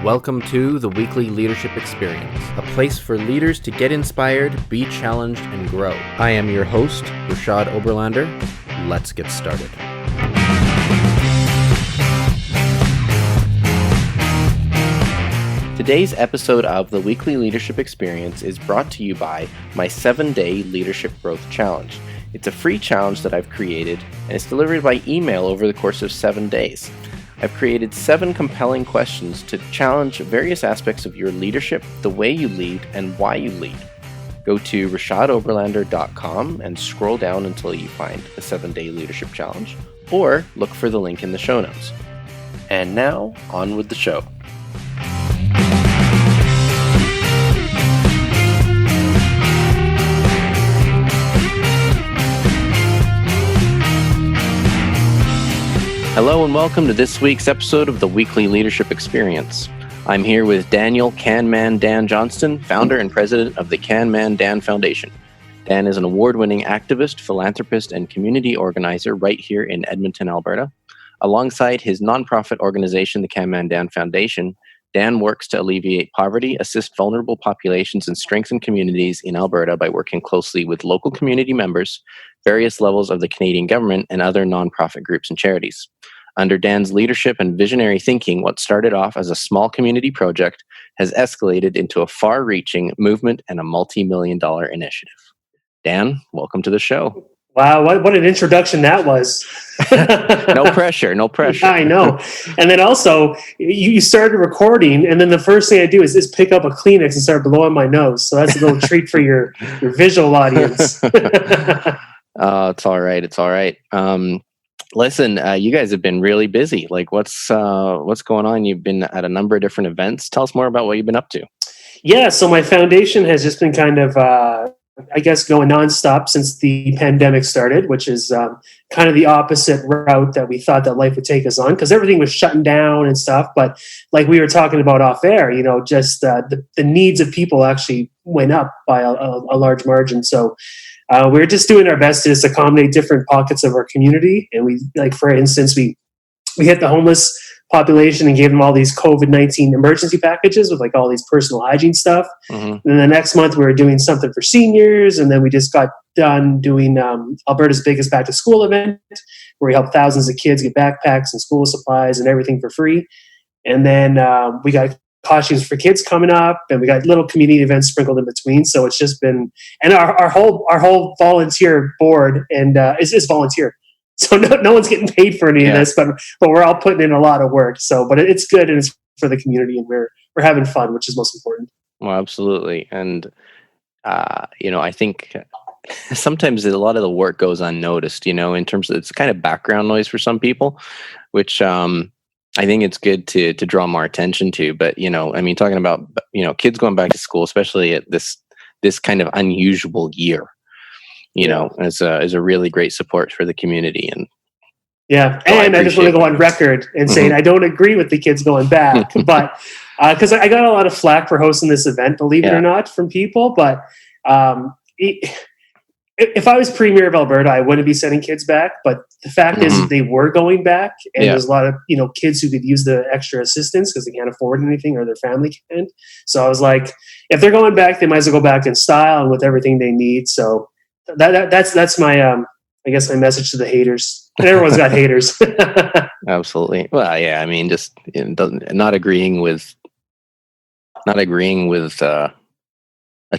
Welcome to the Weekly Leadership Experience, a place for leaders to get inspired, be challenged, and grow. I am your host, Rashad Oberlander. Let's get started. Today's episode of the Weekly Leadership Experience is brought to you by my 7-day Leadership Growth Challenge. It's a free challenge that I've created, and it's delivered by email over the course of 7 days. I've created 7 compelling questions to challenge various aspects of your leadership, the way you lead, and why you lead. Go to rashadoberlander.com and scroll down until you find the 7-day leadership challenge, or look for the link in the show notes. And now, on with the show. Hello and welcome to this week's episode of the Weekly Leadership Experience. I'm here with Daniel "Can-Man" Dan Johnstone, founder and president of the Can-Man Dan Foundation. Dan is an award-winning activist, philanthropist, and community organizer right here in Edmonton, Alberta. Alongside his nonprofit organization, the Can-Man Dan Foundation, Dan works to alleviate poverty, assist vulnerable populations, and strengthen communities in Alberta by working closely with local community members, various levels of the Canadian government, and other nonprofit groups and charities. Under Dan's leadership and visionary thinking, what started off as a small community project has escalated into a far-reaching movement and a multi-million-dollar initiative. Dan, welcome to the show. Wow, what an introduction that was. No pressure. Yeah, I know. And then also, you started recording, and then the first thing I do is pick up a Kleenex and start blowing my nose. So that's a little treat for your visual audience. It's all right. Listen, you guys have been really busy. Like, what's going on? You've been at a number of different events. Tell us more about what you've been up to. Yeah, so my foundation has just been kind of, going nonstop since the pandemic started, which is kind of the opposite route that we thought that life would take us on, because everything was shutting down and stuff. But like we were talking about off air, just the needs of people actually went up by a large margin. So we're just doing our best to just accommodate different pockets of our community. And we, like, for instance, we hit the homeless population and gave them all these COVID-19 emergency packages with like all these personal hygiene stuff. Mm-hmm. And then the next month we were doing something for seniors. And then we just got done doing Alberta's biggest back to school event, where we help thousands of kids get backpacks and school supplies and everything for free. And then we got costumes for kids coming up, and we got little community events sprinkled in between. So it's just been, and our whole volunteer board and is volunteer. So no one's getting paid for any of this, but we're all putting in a lot of work. So, but it's good, and it's for the community, and we're having fun, which is most important. Well, absolutely. And I think sometimes a lot of the work goes unnoticed, in terms of it's kind of background noise for some people, which I think it's good to draw more attention to. But, talking about, kids going back to school, especially at this kind of unusual year, is a really great support for the community. And I just want to go on record and say I don't agree with the kids going back, but because I got a lot of flack for hosting this event, believe it or not, from people. But if I was Premier of Alberta, I wouldn't be sending kids back. But the fact is they were going back, and there's a lot of kids who could use the extra assistance because they can't afford anything or their family can't. So I was like, if they're going back, they might as well go back in style and with everything they need. So that's my I guess my message to the haters. And everyone's got haters. Absolutely. Well, yeah. Just not agreeing with a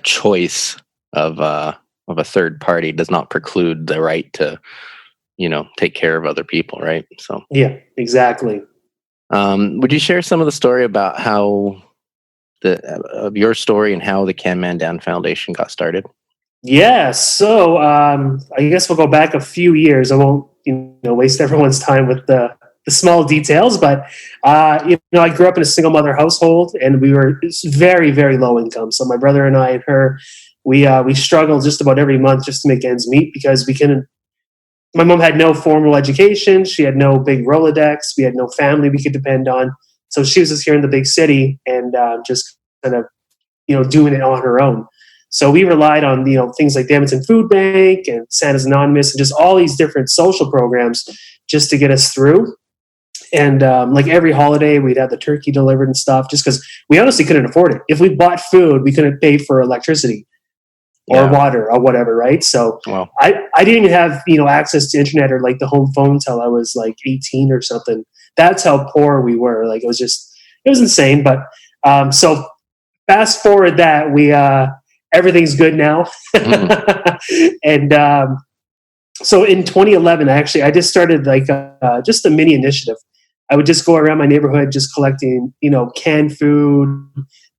choice of a third party does not preclude the right to take care of other people, right? So yeah, exactly. Would you share some of the story about how your story and how the Can-Man Dan Foundation got started? Yeah, so I guess we'll go back a few years. I won't, waste everyone's time with the small details, but I grew up in a single mother household, and we were very, very low income. So my brother and I and her, we struggled just about every month just to make ends meet, because we couldn't. My mom had no formal education. She had no big Rolodex. We had no family we could depend on. So she was just here in the big city and just kind of, doing it on her own. So we relied on, things like the Edmonton Food Bank and Santa's Anonymous and just all these different social programs just to get us through. And like every holiday, we'd have the turkey delivered and stuff, just because we honestly couldn't afford it. If we bought food, we couldn't pay for electricity or water or whatever, right? So Wow. I didn't even have access to internet or like the home phone till I was like 18 or something. That's how poor we were. Like it was insane. But so fast forward that we everything's good now. And so in 2011, I just started like just a mini initiative. I would just go around my neighborhood just collecting, canned food,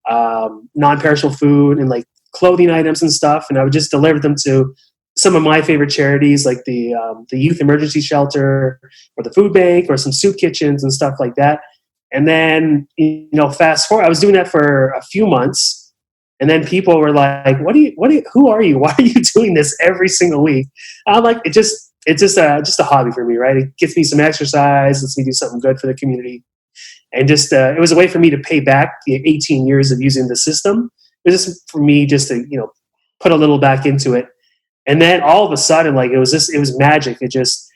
non-perishable food, and like clothing items and stuff. And I would just deliver them to some of my favorite charities, like the Youth Emergency Shelter or the Food Bank or some soup kitchens and stuff like that. And then, fast forward, I was doing that for a few months. And then people were like, who are you? Why are you doing this every single week? I'm like, it's just a hobby for me, right? It gets me some exercise, lets me do something good for the community. And just, it was a way for me to pay back the 18 years of using the system. It was just for me just to, put a little back into it. And then all of a sudden, like it was magic. It just,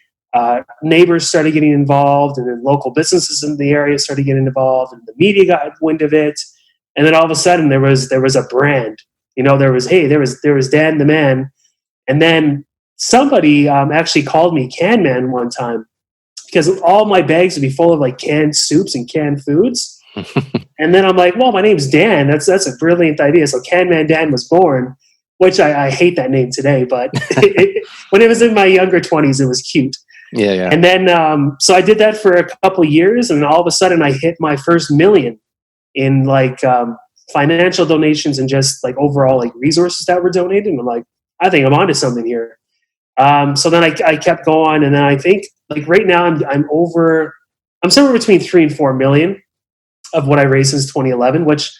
neighbors started getting involved, and then local businesses in the area started getting involved, and the media got wind of it. And then all of a sudden there was a brand, there was Dan the Man. And then somebody actually called me Can Man one time, because all my bags would be full of like canned soups and canned foods. And then I'm like, well, my name's Dan. That's a brilliant idea. So Can Man Dan was born, which I hate that name today, but when it was in my younger 20s, it was cute. Yeah. And then, so I did that for a couple years, and all of a sudden I hit my first million in like financial donations and just like overall like resources that were donated. And I'm like, I think I'm onto something here. So then I kept going, and then I think like right now I'm somewhere between 3 and 4 million of what I raised since 2011, which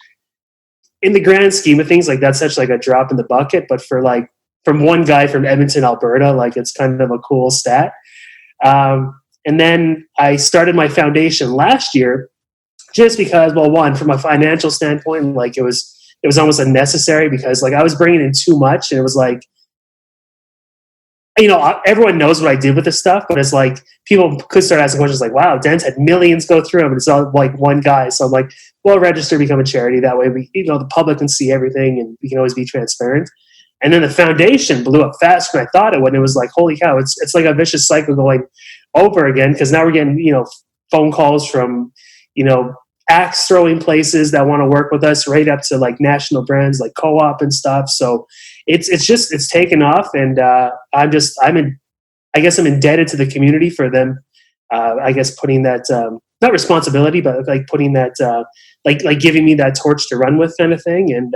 in the grand scheme of things, like that's such like a drop in the bucket. But for like from one guy from Edmonton, Alberta, like it's kind of a cool stat. And then I started my foundation last year, just because, well, one, from a financial standpoint, like it was almost unnecessary, because like I was bringing in too much, and it was like, everyone knows what I did with this stuff, but it's like people could start asking questions like, wow, Dan's had millions go through him, and it's all like one guy. So I'm like, well, register, become a charity. That way we, the public can see everything, and we can always be transparent. And then the foundation blew up faster than I thought it would. And it was like, holy cow, it's like a vicious cycle going over again, because now we're getting, phone calls from, axe throwing places that want to work with us, right up to like national brands like Co-op and stuff. So it's taken off, and I guess I'm indebted to the community for them. I guess putting that not responsibility, but like putting that like giving me that torch to run with, kind of thing. And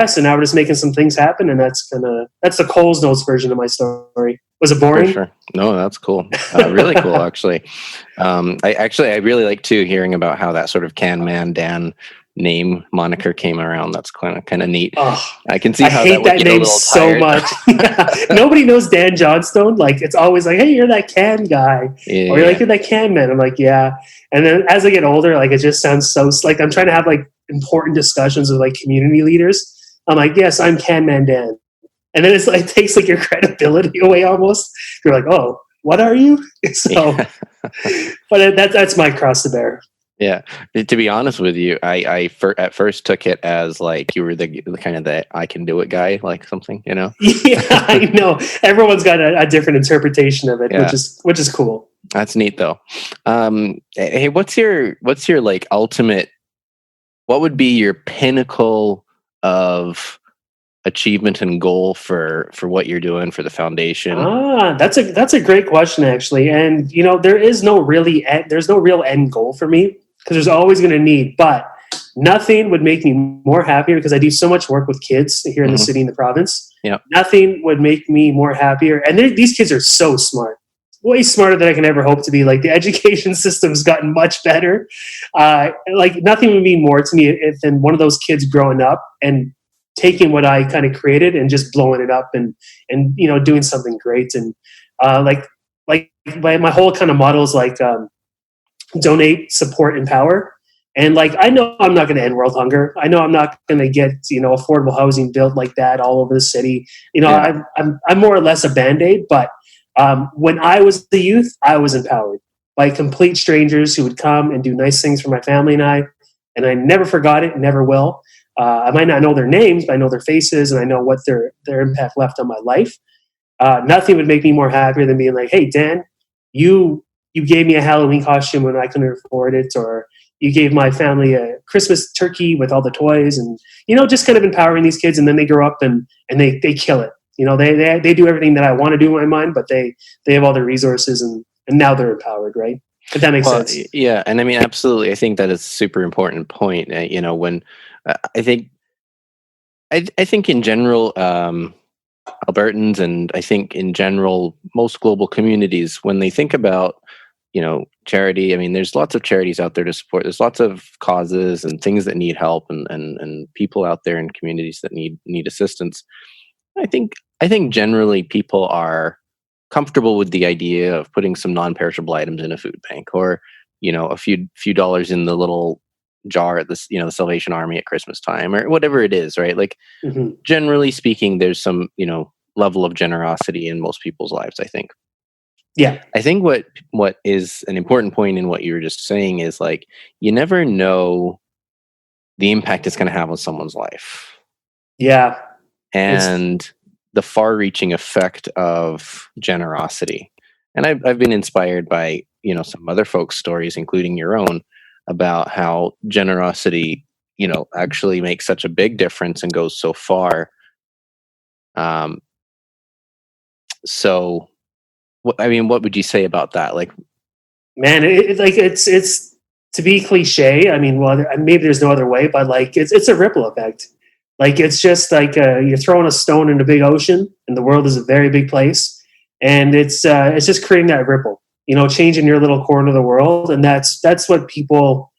so now we're just making some things happen, and that's the Coles Notes version of my story. Was it boring? For sure. No, that's cool. Really cool, actually. I really like too hearing about how that sort of Can Man Dan name moniker came around. That's kind of neat. Oh, I can see I how hate that would that get a name little so tired. much. Nobody knows Dan Johnstone. Like it's always like, hey, you're that can guy, or you're like, you're that can man. I'm like, yeah. And then as I get older, like it just sounds so like I'm trying to have like important discussions with like community leaders. I'm like, yes, I'm Can Man Dan. And then it's like takes like your credibility away almost. You're like, oh, what are you? So, but that's my cross to bear. Yeah, to be honest with you, I at first took it as like you were the kind of the I can do it guy, like something, Yeah, I know. Everyone's got a different interpretation of it, which is cool. That's neat, though. Hey, what's your like ultimate? What would be your pinnacle of achievement and goal for what you're doing for the foundation? That's a great question, actually. And there's no real end goal for me, because there's always going to need, but nothing would make me more happier, because I do so much work with kids here in the city and the province. Yeah, nothing would make me more happier. And these kids are so smart, way smarter than I can ever hope to be. Like the education system's gotten much better. Like nothing would mean more to me than one of those kids growing up and taking what I kind of created and just blowing it up and doing something great. And like my whole kind of model is like donate, support, empower. And like I know I'm not going to end world hunger. I know I'm not going to get affordable housing built like that all over the city. I'm more or less a Band-Aid. But when I was the youth, I was empowered. by complete strangers who would come and do nice things for my family and I. And I never forgot it, never will. I might not know their names, but I know their faces and I know what their impact left on my life. Nothing would make me more happier than being like, hey, Dan, you gave me a Halloween costume when I couldn't afford it, or you gave my family a Christmas turkey with all the toys, and, just kind of empowering these kids. And then they grow up and they kill it. They do everything that I want to do in my mind, but they have all the resources and now they're empowered, right? If that makes sense. Yeah. And I mean, absolutely. I think that is a super important point. When I think in general, Albertans, and I think in general, most global communities, when they think about, charity, I mean, there's lots of charities out there to support. There's lots of causes and things that need help and people out there in communities that need assistance. I think generally people are comfortable with the idea of putting some non-perishable items in a food bank, or, a few dollars in the little jar at the Salvation Army at Christmas time, or whatever it is, right? Like, generally speaking, there's some, level of generosity in most people's lives, I think. Yeah. I think what is an important point in what you were just saying is, like, you never know the impact it's going to have on someone's life. Yeah. And the far-reaching effect of generosity. And I've been inspired by, some other folks' stories, including your own, about how generosity, actually makes such a big difference and goes so far. So, what would you say about that? Like, man, it's to be cliche. I mean, well, maybe there's no other way, but like, it's a ripple effect. Like, it's just like you're throwing a stone in a big ocean, and the world is a very big place, and it's just creating that ripple, changing your little corner of the world, and that's what people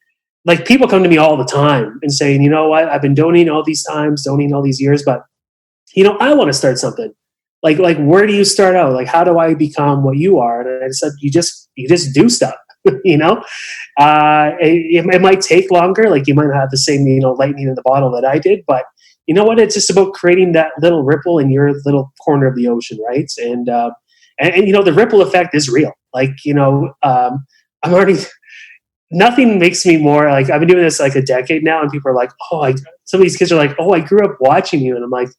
like. People come to me all the time and saying, you know what, I've been donating all these years, but I want to start something. Like where do you start out? Like, how do I become what you are? And I said, you just do stuff. It might take longer. Like, you might not have the same lightning in the bottle that I did, but you know what? It's just about creating that little ripple in your little corner of the ocean, right? And the ripple effect is real. Like, I'm already. Nothing makes me more like, I've been doing this like a decade now, and people are like, some of these kids are like, I grew up watching you, and I'm like,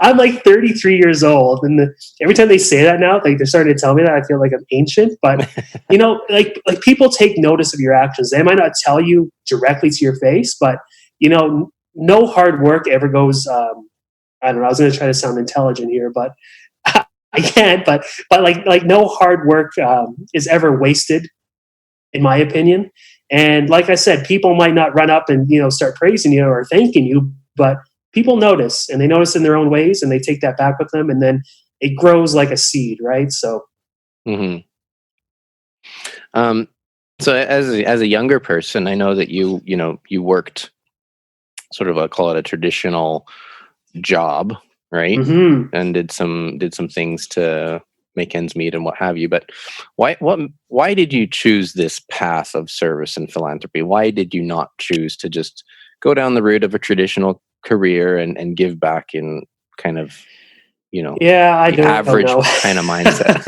I'm like 33 years old, and every time they say that now, like, they're starting to tell me that, I feel like I'm ancient. But like people take notice of your actions. They might not tell you directly to your face, but no hard work ever goes. I don't know. I was going to try to sound intelligent here, but I can't. But like no hard work is ever wasted, in my opinion. And like I said, people might not run up and start praising you or thanking you, but people notice, and they notice in their own ways, and they take that back with them, and then it grows like a seed, right? So, so as a younger person, I know that you worked sort of call it a traditional job, right? And did some things to make ends meet and what have you. But why did you choose this path of service and philanthropy? Why did you not choose to just go down the route of a traditional career and give back in kind of, I don't average know. kind of mindset?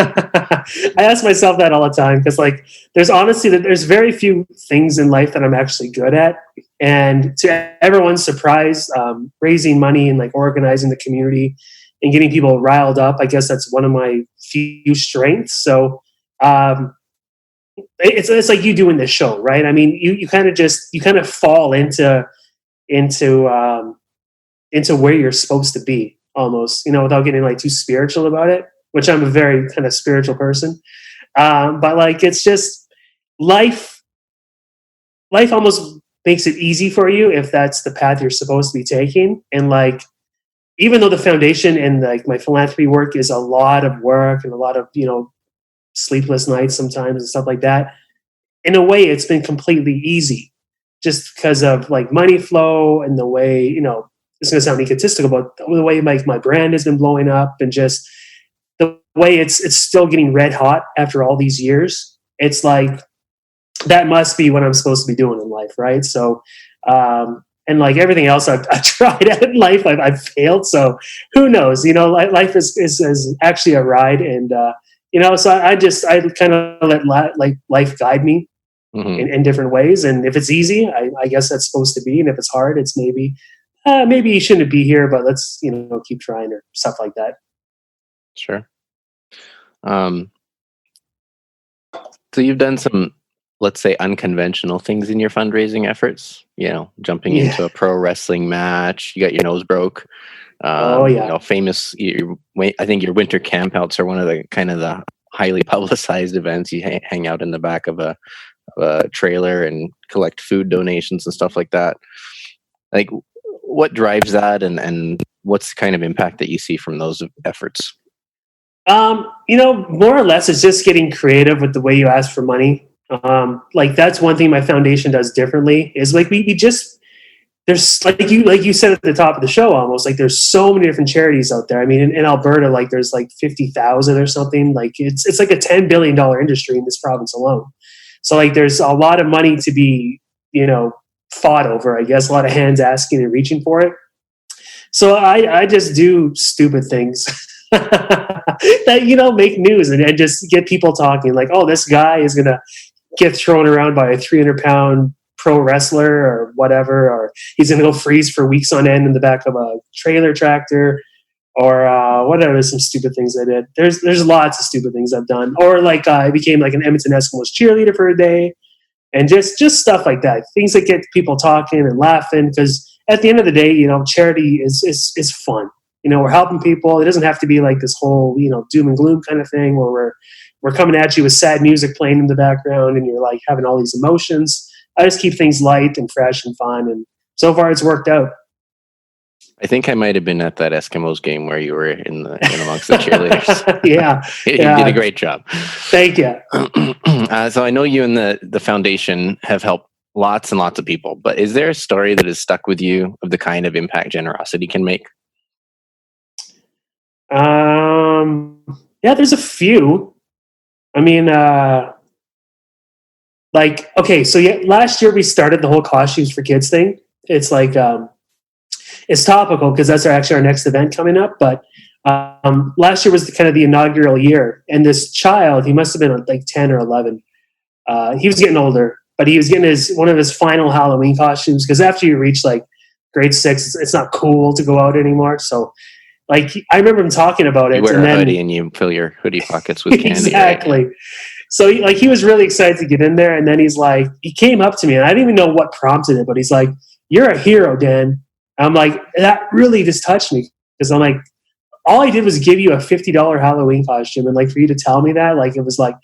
I ask myself that all the time, because like there's very few things in life that I'm actually good at. And to everyone's surprise, raising money and like organizing the community and getting people riled up, I guess that's one of my few strengths. So it's like you doing this show, right? I mean, you kind of fall into where you're supposed to be, almost, without getting like too spiritual about it, which I'm a very kind of spiritual person. But like, it's just life almost makes it easy for you if that's the path you're supposed to be taking. And like, even though the foundation and like my philanthropy work is a lot of work and a lot of, sleepless nights sometimes and stuff like that, in a way it's been completely easy, just because of like money flow and the way, it's going to sound egotistical, but the way my brand has been blowing up, and just the way it's still getting red hot after all these years. It's like, that must be what I'm supposed to be doing in life, right? So, and like everything else I've tried out in life, I've failed. So who knows? Life is actually a ride, and So I kind of let like life guide me in different ways. And if it's easy, I guess that's supposed to be. And if it's hard, it's maybe you shouldn't be here, but let's, keep trying or stuff like that. Sure. So you've done some, let's say, unconventional things in your fundraising efforts, jumping into a pro wrestling match, you got your nose broke. Famous, I think your winter campouts are one of the kind of the highly publicized events. You hang out in the back of a trailer and collect food donations and stuff like that. Like, what drives that, and what's the kind of impact that you see from those efforts? More or less, it's just getting creative with the way you ask for money. Like, that's one thing my foundation does differently is like we just, there's like you said at the top of the show, almost like there's so many different charities out there. I mean, in Alberta, like there's like 50,000 or something. Like it's like a $10 billion industry in this province alone. So like there's a lot of money to be, fought over, I guess, a lot of hands asking and reaching for it. So I just do stupid things that, make news and just get people talking like, oh, this guy is going to get thrown around by a 300-pound pro wrestler or whatever, or he's going to go freeze for weeks on end in the back of a trailer tractor, or whatever, some stupid things I did. There's lots of stupid things I've done. Or like I became like an Edmonton Eskimos cheerleader for a day, and just stuff like that. Things that get people talking and laughing, because at the end of the day, charity is fun. We're helping people. It doesn't have to be like this whole, doom and gloom kind of thing where we're coming at you with sad music playing in the background and you're like having all these emotions. I just keep things light and fresh and fun, and so far it's worked out. I think I might have been at that Eskimos game where you were in amongst the cheerleaders. Yeah. You did a great job. Thank you. So I know you and the foundation have helped lots and lots of people, but is there a story that has stuck with you of the kind of impact generosity can make? Yeah, there's a few. I mean, last year we started the whole costumes for kids thing. It's like, it's topical because that's actually our next event coming up. But last year was kind of the inaugural year. And this child, he must have been like 10 or 11. He was getting older, but he was getting one of his final Halloween costumes, because after you reach like grade 6, it's not cool to go out anymore. So like, I remember him talking about it. You wear a hoodie and you fill your hoodie pockets with candy. Exactly. Right? So he was really excited to get in there. And then he came up to me, and I didn't even know what prompted it, but he's like, "You're a hero, Dan." I'm like, that really just touched me, because I'm like, all I did was give you a $50 Halloween costume, and like for you to tell me that, like it was like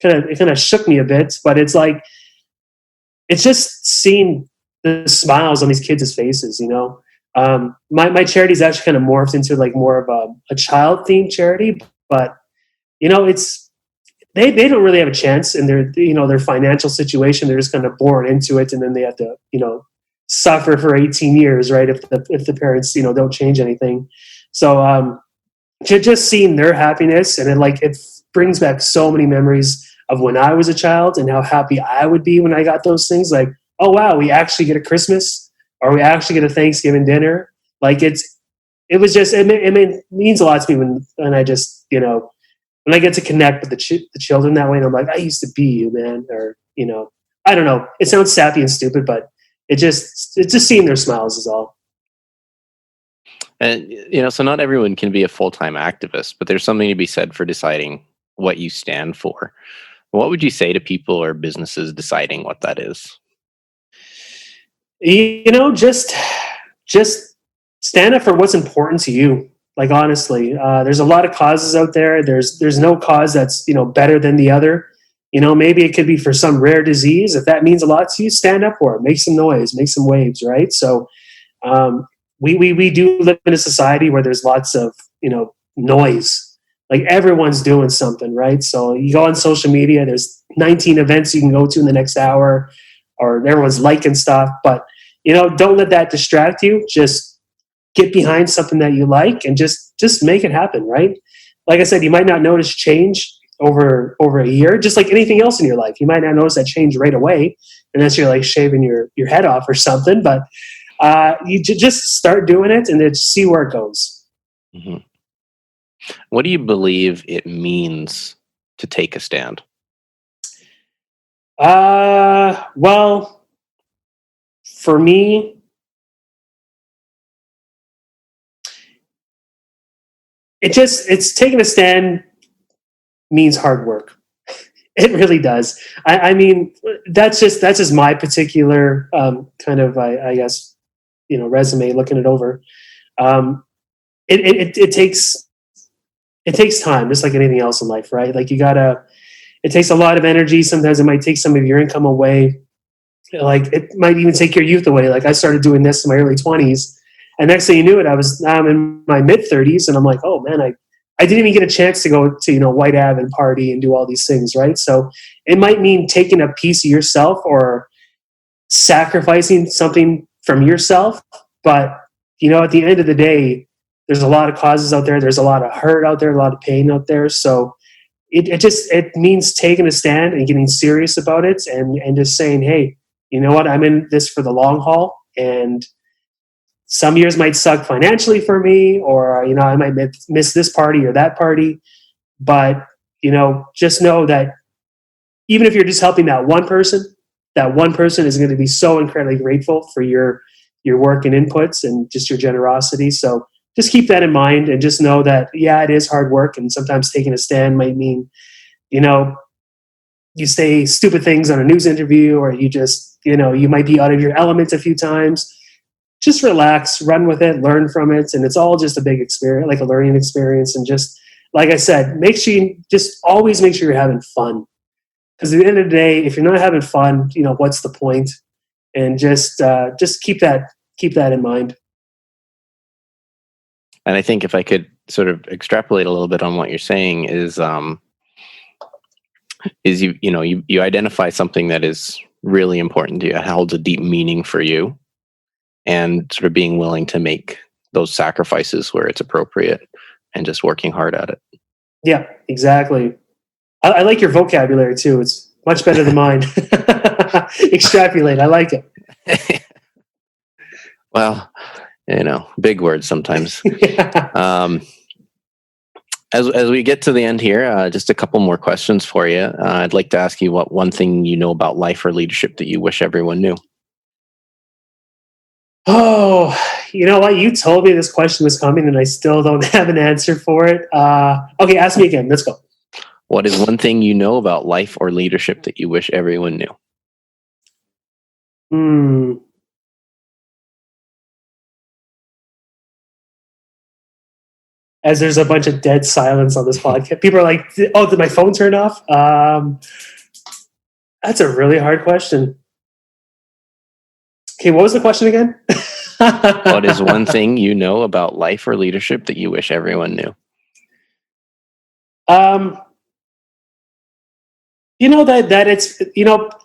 it kind of shook me a bit. But it's like, it's just seeing the smiles on these kids' faces. My charity is actually kind of morphed into like more of a child themed charity, but it's they don't really have a chance in their financial situation. They're just kind of born into it, and then they have to suffer for 18 years, right? If the parents don't change anything. So just seeing their happiness, and it brings back so many memories of when I was a child and how happy I would be when I got those things. Like, oh wow, we actually get a Christmas, or we actually get a Thanksgiving dinner. Like it means a lot to me when I just when I get to connect with the children that way, and I'm like, I used to be you, man. Or I don't know, it sounds sappy and stupid, but it's just seeing their smiles is all. And so not everyone can be a full-time activist, but there's something to be said for deciding what you stand for. What would you say to people or businesses deciding what that is? Just stand up for what's important to you. Like, honestly, there's a lot of causes out there. There's no cause that's better than the other. Maybe it could be for some rare disease. If that means a lot to you, stand up for it. Make some noise, make some waves, right? So we do live in a society where there's lots of, noise. Like, everyone's doing something, right? So you go on social media, there's 19 events you can go to in the next hour, or everyone's liking stuff. But, don't let that distract you. Just get behind something that you like and just make it happen, right? Like I said, you might not notice change over a year, just like anything else in your life. You might not notice that change right away unless you're like shaving your head off or something, but you just start doing it and then see where it goes. Mm-hmm. What do you believe it means to take a stand? Well, for me, it's taking a stand means hard work. It really does. I mean, that's just my particular kind of, I guess, resume. Looking it over, um, it takes time, just like anything else in life, right? Like it takes a lot of energy. Sometimes it might take some of your income away. Like it might even take your youth away. Like I started doing this in my early 20s, and next thing you knew it, I'm in my mid 30s, and I'm like, oh man, I didn't even get a chance to go to White Ave and party and do all these things, right? So it might mean taking a piece of yourself or sacrificing something from yourself. But at the end of the day, there's a lot of causes out there. There's a lot of hurt out there, a lot of pain out there. So it means taking a stand and getting serious about it, and just saying, hey, you know what, I'm in this for the long haul, and some years might suck financially for me, or I might miss this party or that party, but just know that even if you're just helping that one person is going to be so incredibly grateful for your work and inputs and just your generosity. So just keep that in mind, and just know that, yeah, it is hard work, and sometimes taking a stand might mean you say stupid things on a news interview, or you just you might be out of your element a few times. Just relax, run with it, learn from it, and it's all just a big experience, like a learning experience. And just like I said, always make sure you're having fun, because at the end of the day, if you're not having fun, what's the point? And just keep that in mind. And I think if I could sort of extrapolate a little bit on what you're saying is you identify something that is really important to you, it holds a deep meaning for you, and sort of being willing to make those sacrifices where it's appropriate, and just working hard at it. Yeah, exactly. I like your vocabulary too. It's much better than mine. Extrapolate. I like it. Well, big words sometimes. Yeah. As we get to the end here, just a couple more questions for you. I'd like to ask you what one thing you know about life or leadership that you wish everyone knew. Oh, you know what? You told me this question was coming, and I still don't have an answer for it. Okay, ask me again. Let's go. What is one thing you know about life or leadership that you wish everyone knew? As there's a bunch of dead silence on this podcast, people are like, "Oh, did my phone turn off?" That's a really hard question. Okay, what was the question again? What is one thing you know about life or leadership that you wish everyone knew? That it's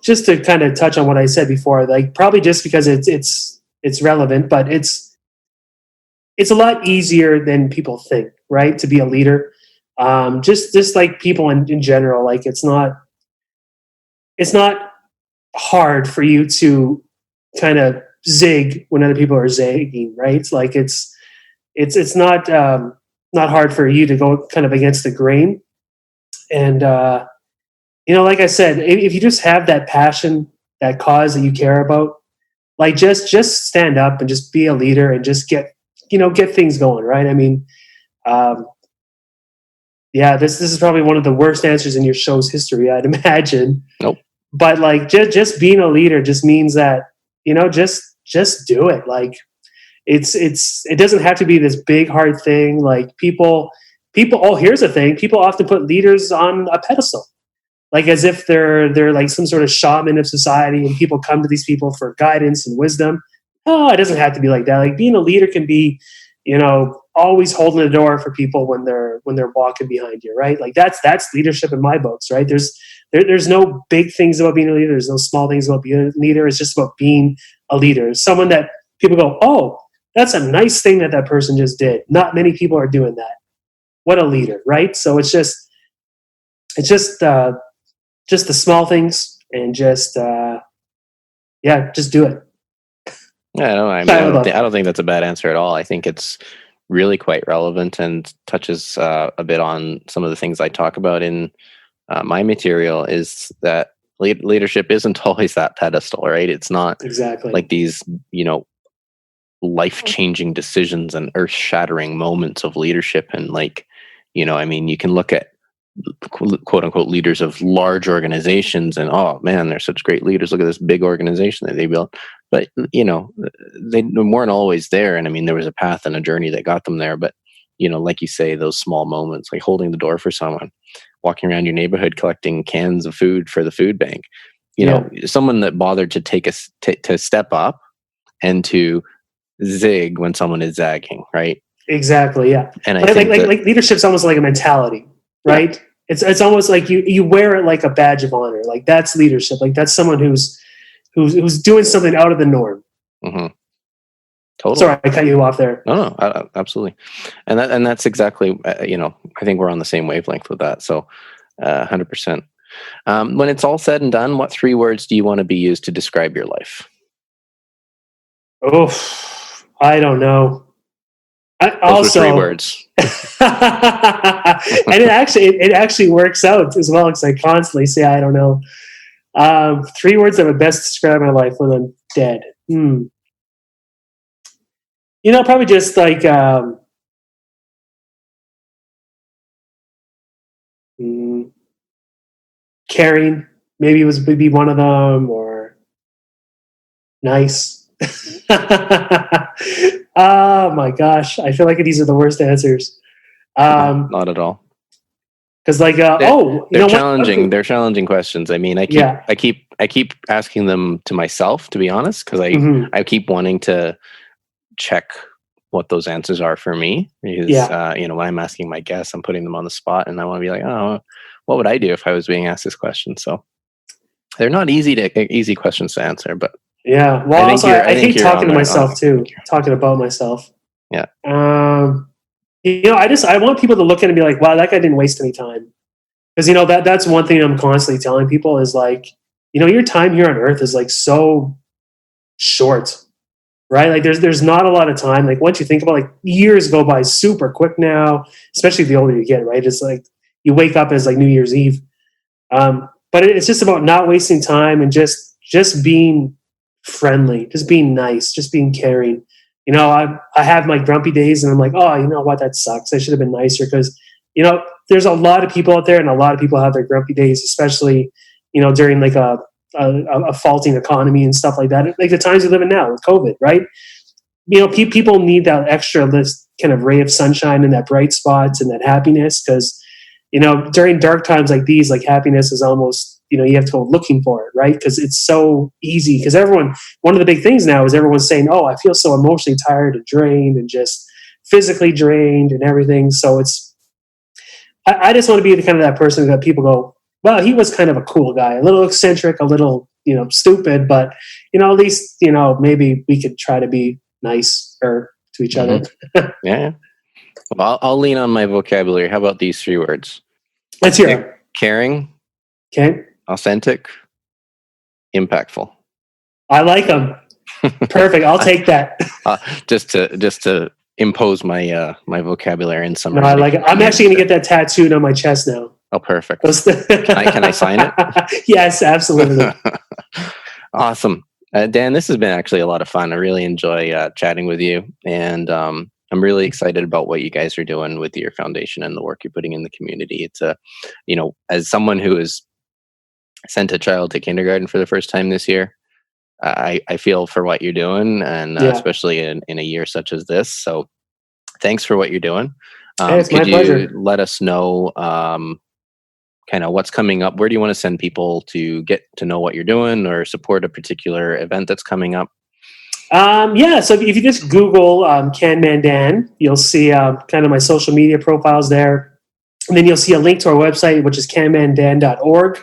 just to kind of touch on what I said before, like probably just because it's relevant, but it's a lot easier than people think, right? To be a leader, just like people in general, like it's not hard for you to kind of zig when other people are zagging, right? It's like it's not hard for you to go kind of against the grain, and like I said, if you just have that passion, that cause that you care about, like just stand up and just be a leader and just get things going, right? I mean, this is probably one of the worst answers in your show's history, I'd imagine. Nope. But like just being a leader just means that just do it. Like it doesn't have to be this big hard thing. Like people. Oh, here's the thing: people often put leaders on a pedestal, like as if they're like some sort of shaman of society, and people come to these people for guidance and wisdom. Oh, it doesn't have to be like that. Like being a leader can be, always holding the door for people when they're walking behind you, right? Like that's leadership in my books, right? There's no big things about being a leader. There's no small things about being a leader. It's just about being a leader. Someone that people go, oh, that's a nice thing that person just did. Not many people are doing that. What a leader, right? So it's just the small things, and just do it. Yeah, I don't think that's a bad answer at all. I think it's really quite relevant and touches a bit on some of the things I talk about in my material is that leadership isn't always that pedestal, right? It's not Exactly. like these, life-changing decisions and earth-shattering moments of leadership. And like, I mean, you can look at quote unquote leaders of large organizations and, oh man, they're such great leaders. Look at this big organization that they built. But, they weren't always there. And I mean, there was a path and a journey that got them there. But, like you say, those small moments, like holding the door for someone, walking around your neighborhood, collecting cans of food for the food bank, someone that bothered to to step up and to zig when someone is zagging, right? Exactly. Yeah. And I like, think like leadership's almost like a mentality, right? Yeah. It's almost like you wear it like a badge of honor. Like that's leadership. Like that's someone who's doing something out of the norm. Mm-hmm. Totally. Sorry, I cut you off there. No, absolutely. And that's exactly, I think we're on the same wavelength with that. So 100%. When it's all said and done, what 3 words do you want to be used to describe your life? Oh, I don't know. Those were 3 words. And it actually works out as well, because I constantly say I don't know. 3 words that would best describe my life when I'm dead. Probably just like caring. Maybe it would be one of them, or nice. Oh my gosh, I feel like these are the worst answers. Not at all. Because they're challenging. They're challenging questions. I mean, I keep asking them to myself, to be honest, because I keep wanting to check what those answers are for me. Because when I'm asking my guests, I'm putting them on the spot, and I want to be like, oh, what would I do if I was being asked this question? So they're not easy questions to answer, but. Yeah. Well, I hate talking to myself too. Talking about myself. Yeah. I want people to look at it and be like, wow, that guy didn't waste any time. Because, that's one thing I'm constantly telling people is like, your time here on earth is like so short, right? Like there's not a lot of time. Like once you think about, like, years go by super quick now, especially the older you get, right? It's like you wake up as like New Year's Eve. But it's just about not wasting time and just being friendly, just being nice, just being caring. I have my grumpy days and I'm like, oh, you know what, that sucks. I should have been nicer, because, there's a lot of people out there, and a lot of people have their grumpy days, especially, during like a faulting economy and stuff like that. Like the times we live in now with COVID, right? People need that extra kind of ray of sunshine and that bright spots and that happiness, because, during dark times like these, like happiness is almost, you have to go looking for it, right? Because it's so easy. Because one of the big things now is everyone's saying, oh, I feel so emotionally tired and drained and just physically drained and everything. So I just want to be the kind of that person that people go, well, he was kind of a cool guy, a little eccentric, a little, stupid, but, at least, maybe we could try to be nicer to each other. Yeah. Well, I'll lean on my vocabulary. How about these 3 words? Let's hear it. Caring. Okay. Authentic. Impactful. I like them. Perfect. I'll take that. Just to impose my my vocabulary in some. No, I like it. I'm actually going to get that tattooed on my chest now. Oh, perfect. Can I sign it? Yes, absolutely. Awesome. Dan, this has been actually a lot of fun. I really enjoy chatting with you, and I'm really excited about what you guys are doing with your foundation and the work you're putting in the community. It's as someone who is sent a child to kindergarten for the first time this year, I feel for what you're doing, and especially in a year such as this. So thanks for what you're doing. It's could my pleasure. You let us know kind of what's coming up? Where do you want to send people to get to know what you're doing or support a particular event that's coming up? So if you just Google Can Man Dan, you'll see kind of my social media profiles there. And then you'll see a link to our website, which is canmandan.org.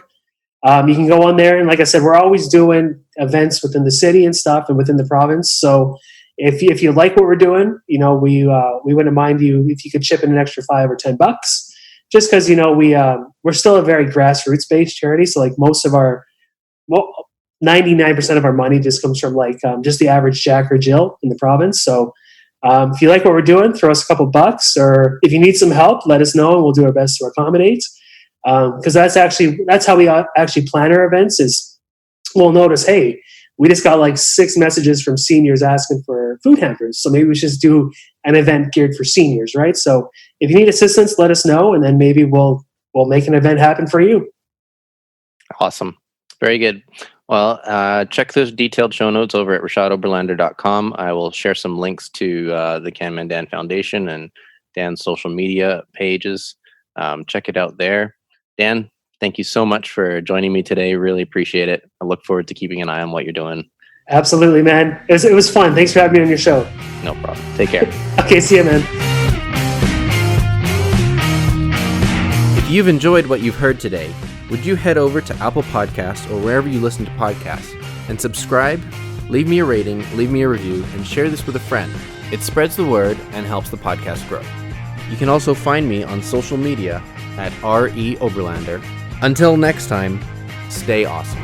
You can go on there, and like I said, we're always doing events within the city and stuff, and within the province. So if you like what we're doing, we wouldn't mind you if you could chip in an extra $5 or $10, just because we're still a very grassroots based charity. So like most of our 99% of our money just comes from just the average Jack or Jill in the province. So if you like what we're doing, throw us a couple bucks, or if you need some help, let us know, and we'll do our best to accommodate. Because that's how we actually plan our events. Is we'll notice, hey, we just got like 6 messages from seniors asking for food hampers, so maybe we should just do an event geared for seniors, right? So if you need assistance, let us know, and then maybe we'll make an event happen for you. Awesome. Very good. Well, check those detailed show notes over at rashadoberlander.com. I will share some links to the Can Man Dan Foundation and Dan's social media pages. Check it out there. Dan, thank you so much for joining me today. Really appreciate it. I look forward to keeping an eye on what you're doing. Absolutely, man. It was fun. Thanks for having me on your show. No problem. Take care. Okay, see you, man. If you've enjoyed what you've heard today, would you head over to Apple Podcasts or wherever you listen to podcasts and subscribe, leave me a rating, leave me a review, and share this with a friend. It spreads the word and helps the podcast grow. You can also find me on social media at RE Oberlander. Until next time, stay awesome.